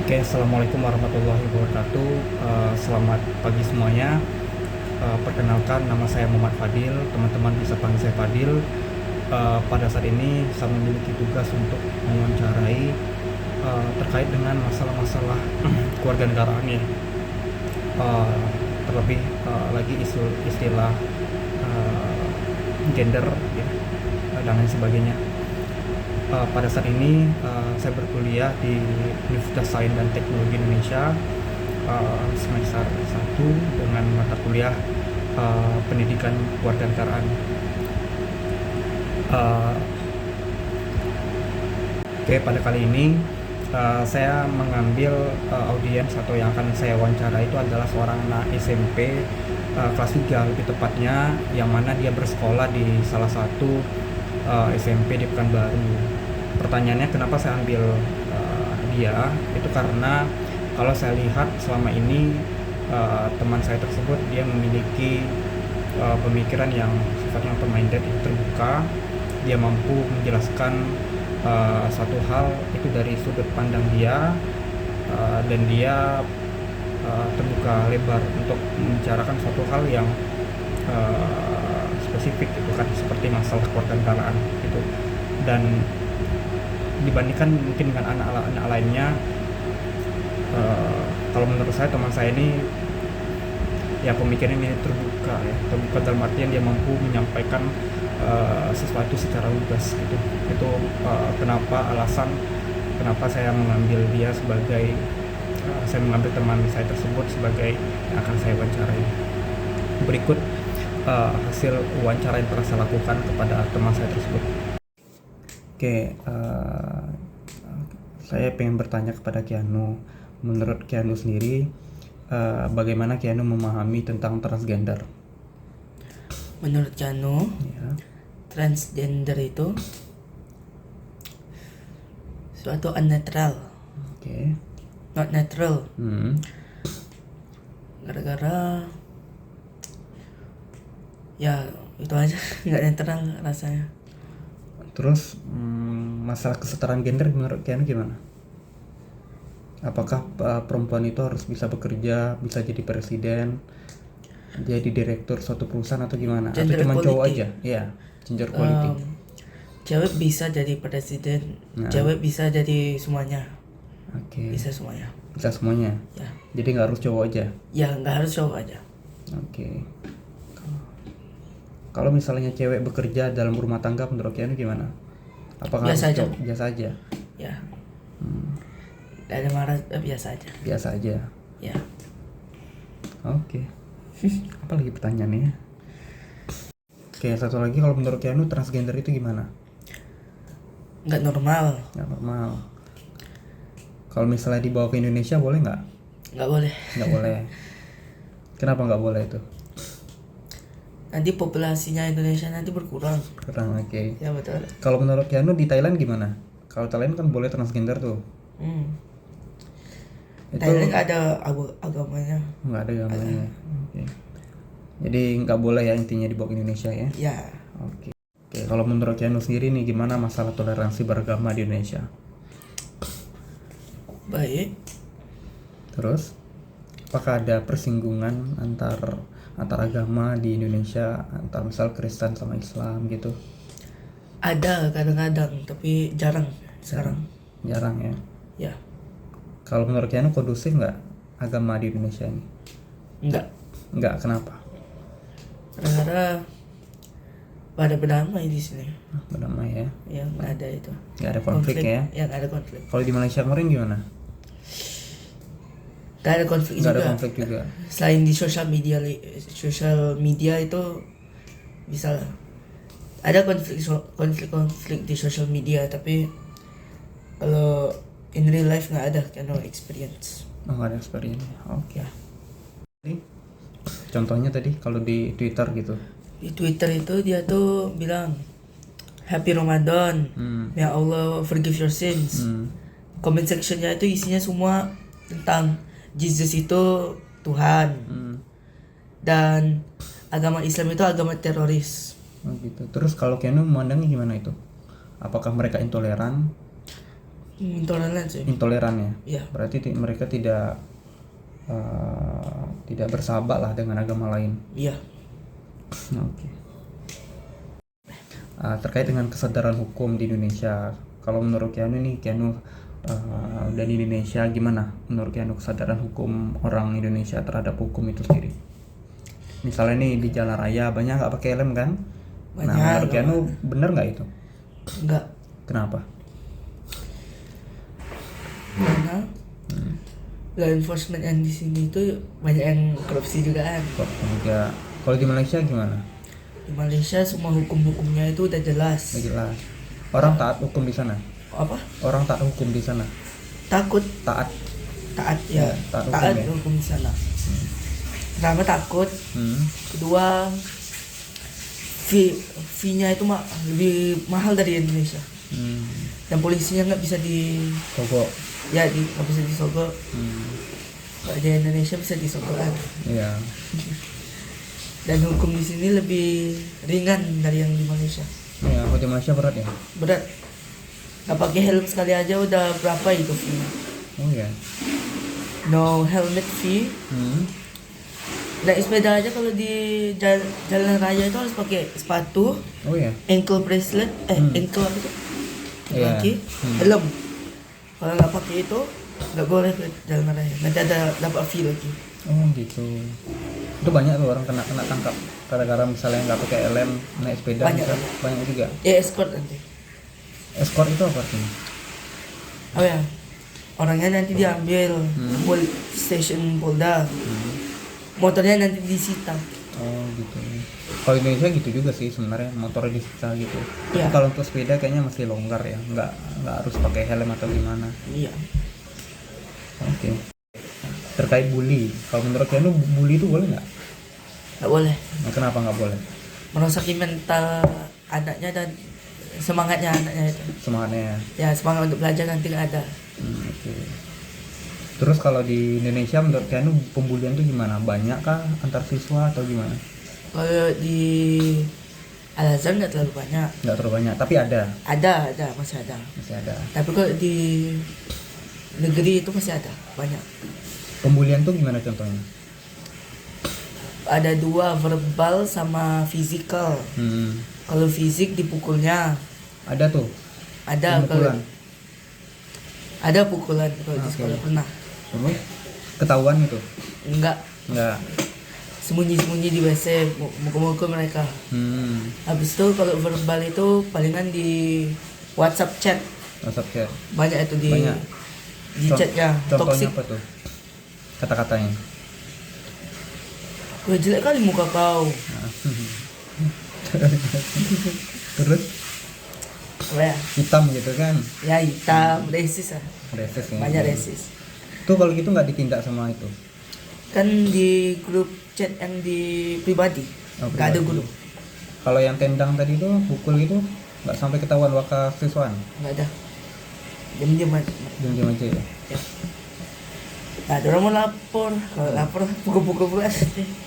Oke, assalamualaikum warahmatullahi wabarakatuh. Selamat pagi semuanya. Perkenalkan, nama saya Muhammad Fadil. Teman-teman bisa panggil saya Fadil. Pada saat ini saya memiliki tugas untuk mewawancarai terkait dengan masalah-masalah kewarganegaraan ya. Uh, Terlebih lagi isu istilah uh, gender ya, dan lain sebagainya. Pada saat ini saya berkuliah di Universitas Sains dan Teknologi Indonesia semester 1 dengan mata kuliah pendidikan kewarganegaraan. Uh, Oke, pada kali ini saya mengambil audiens atau yang akan saya wawancara itu adalah seorang anak SMP kelas 3 lebih tepatnya, yang mana dia bersekolah di salah satu SMP di Pekanbaru. Pertanyaannya kenapa saya ambil dia, itu karena kalau saya lihat selama ini teman saya tersebut dia memiliki pemikiran yang sifatnya open minded, terbuka. Dia mampu menjelaskan satu hal itu dari sudut pandang dia, dan dia terbuka lebar untuk membicarakan suatu hal yang spesifik gitu kan, seperti masalah kewarganegaraan gitu. Dan dibandingkan mungkin dengan anak-anak lainnya, kalau menurut saya teman saya ini ya pemikirannya terbuka ya, terbuka dalam artian dia mampu menyampaikan sesuatu secara lugas gitu. Itu kenapa alasan kenapa saya mengambil dia sebagai saya mengambil teman saya tersebut sebagai yang akan saya wawancarai. Berikut hasil wawancara yang telah saya lakukan kepada teman saya tersebut. Oke, saya pengen bertanya kepada Keanu. Menurut Keanu sendiri, bagaimana Keanu memahami tentang transgender? Menurut Jano, Ya, transgender itu suatu unnatural, oke. not natural. Hmm, Gara-gara ya itu aja nggak natural rasanya. Terus masalah kesetaraan gender menurut Keanu gimana? Apakah perempuan itu harus bisa bekerja, bisa jadi presiden, jadi direktur suatu perusahaan atau gimana? Atau Gender cuma cowok equality. aja? Iya, gender equality. Cewek bisa jadi presiden, Nah. cewek bisa jadi semuanya, Oke. bisa semuanya. Bisa semuanya. Ya, Jadi nggak harus cowok aja. ya nggak harus cowok aja. Oke. Kalau misalnya cewek bekerja dalam rumah tangga, menurut Keanu gimana? Apakah Biasa harus aja. cowok? Biasa aja. Ya, nggak ada marah, biasa aja. Biasa aja. Ya, Oke. Apa lagi pertanyaannya? Oke, satu lagi, kalau menurut Keanu transgender itu gimana? nggak normal, Nggak normal. Kalau misalnya dibawa ke Indonesia boleh nggak? nggak boleh. Nggak boleh. Kenapa nggak boleh itu? Nanti populasinya Indonesia nanti berkurang. Kurang, oke. Ya betul. Kalau menurut Keanu di Thailand gimana? Kalau Thailand kan boleh transgender tuh. Itu Thailand nggak ada agamanya. nggak ada gambarnya. Oke. Jadi nggak boleh ya intinya dibawa ke Indonesia ya. Ya, Oke. Oke, kalau menurut Keanu sendiri nih gimana masalah toleransi beragama di Indonesia? baik. Terus, apakah ada persinggungan antar agama di Indonesia, antar misal Kristen sama Islam gitu? Ada kadang-kadang, tapi jarang sekarang. Jarang ya. Ya, Kalau menurut Keanu kondusif nggak agama di Indonesia ini? enggak. Nggak, kenapa? Karena pada berdamai di sini. Berdamai ya. Yang nggak ada itu. Nggak ada konflik ya. Yang ada konflik. Kalau di Malaysia kemarin gimana? Nggak ada konflik Nggak juga. ada konflik juga. Selain di sosial media itu bisa lah. Ada konflik di sosial media, tapi kalau in real life nggak ada, kan no experience. Oh, nggak ada experience. Oke. Ya. Contohnya tadi kalau di Twitter gitu. Di Twitter itu dia tuh bilang Happy Ramadan, ya Allah forgive your sins. Comment sectionnya itu isinya semua tentang Jesus itu Tuhan, dan agama Islam itu agama teroris. Oh gitu. Terus kalau Keanu memandangnya gimana itu? Apakah mereka intoleran? Intoleran sih. Intoleran ya. Iya. Berarti mereka tidak bersahabat lah dengan agama lain. Iya. Oke. Terkait dengan kesadaran hukum di Indonesia, kalau menurut Keanu udah di Indonesia, gimana menurut Keanu kesadaran hukum orang Indonesia terhadap hukum itu sendiri? Misalnya nih di jalan raya banyak nggak pakai helm kan? Banyak. Nah, menurut Keanu bener nggak itu? Enggak. Kenapa? Karena law enforcement yang di sini itu banyak yang korupsi juga kan. Juga. Kalau di Malaysia gimana? Di Malaysia semua hukum-hukumnya itu udah jelas. Udah jelas. Orang taat hukum di sana. Apa? Orang taat hukum di sana. Takut. Taat Ya. taat hukum ya? Hukum di sana. Pertama takut. Kedua fee-nya itu lebih mahal dari Indonesia. Dan polisinya nggak bisa Sogok. Ya, nggak bisa disogok. Kalau di Indonesia bisa disogok kan. Iya. Dan hukum di sini lebih ringan dari yang di Malaysia. Ya, kalau di Malaysia berat ya? Berat. Nggak pakai helm sekali aja udah berapa itu fee? Oh ya. No helmet fee. Naik sepeda aja kalau di jalan raya itu harus pakai sepatu, Oh ya. ankle bracelet, ankle apa itu? Iya. Kaki, helm. Kalau nggak pakai itu nggak boleh ke jalan raya. Nanti ada dapat fee lagi. Oh gitu. Itu banyak tuh orang kena tangkap gara-gara misalnya nggak pakai helm naik sepeda. Banyak. Banyak juga. Ya escort nanti. Escort itu apa artinya? Oh ya, orangnya nanti diambil station Polda. Motornya nanti disita. Oh gitu. Kalau di Indonesia gitu juga sih sebenarnya, motornya disita gitu. Iya. Tapi kalau untuk sepeda kayaknya masih longgar ya, nggak harus pakai helm atau gimana. Iya. Oke. Terkait bully, kalau menurut kalian bully itu boleh nggak? Nggak boleh. Nah, kenapa nggak boleh? Merosaki mental anaknya dan semangatnya anaknya itu. Semangatnya. Ya, semangat untuk belajar nanti nggak ada. Oke. Terus kalau di Indonesia menurut kalian pembulian itu gimana? Banyak kah antar siswa atau gimana? Kalau di Al-Azhar nggak terlalu banyak. Nggak terlalu banyak, tapi ada. Ada, masih ada. Masih ada. Tapi kalau di negeri itu masih ada, banyak. Pembulian tuh gimana contohnya? Ada dua, verbal sama fisikal. Kalau fisik dipukulnya. Ada tuh. Ada Pemukulan. Ada pukulan kalau di sekolah pernah. Terus ketahuan itu? Enggak. Sembunyi-sembunyi di WC, mukul-mukul mereka. Habis itu kalau verbal itu palingan di WhatsApp chat. WhatsApp chat. Banyak itu di chatnya. Contohnya Toxic. apa tuh? Kata-katanya. Wah, jelek kali muka kau. Terus Wah, hitam gitu kan? ya hitam, resis lah. Resis ya. Banyak resis. Tuh kalau gitu nggak ditindak sama itu? Kan di grup chat yang di pribadi. Nggak ada grup. Kalau yang tendang tadi tuh pukul gitu nggak sampai ketahuan waka siswaan? Nggak ada. Diam-diam aja. Diam-diam aja ya. Ya. Nah, ada orang mau lapor. Kalau lapor pukul-pukul pula.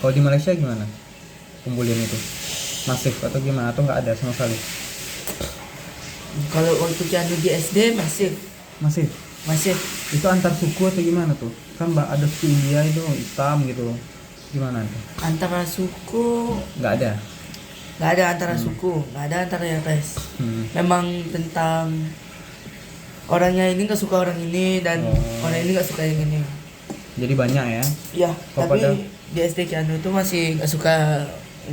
Kalau di Malaysia gimana? Pembulian itu masif atau gimana? Atau nggak ada sama sekali? Kalau waktu Keanu di SD masih Masif. Itu antar suku atau gimana tuh? Kan ada suku India itu hitam gitu. Gimana tuh? antara suku Nggak ada. antara suku, nggak ada antara ras. Memang tentang orangnya ini nggak suka orang ini dan orang ini nggak suka yang ini. Jadi banyak ya? Iya. Oh, Tapi pada- di SD Keanu itu masih nggak suka,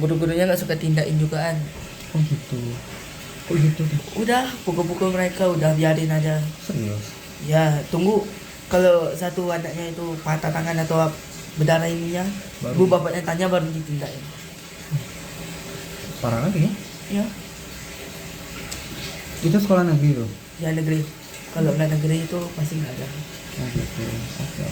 guru-gurunya nggak suka tindakin jugaan. Oh gitu. Oh gitu tuh. Udah pukul-pukul mereka, udah biarin aja. Serius? Ya tunggu kalau satu anaknya itu patah tangan atau berdarah ininya, Baru. ibu bapaknya tanya baru ditindakin. Parah lagi ya? Ya, Itu sekolah negeri tuh? ya negeri. Kalau nggak negeri itu pasti nggak ada. Oh gitu. Oke.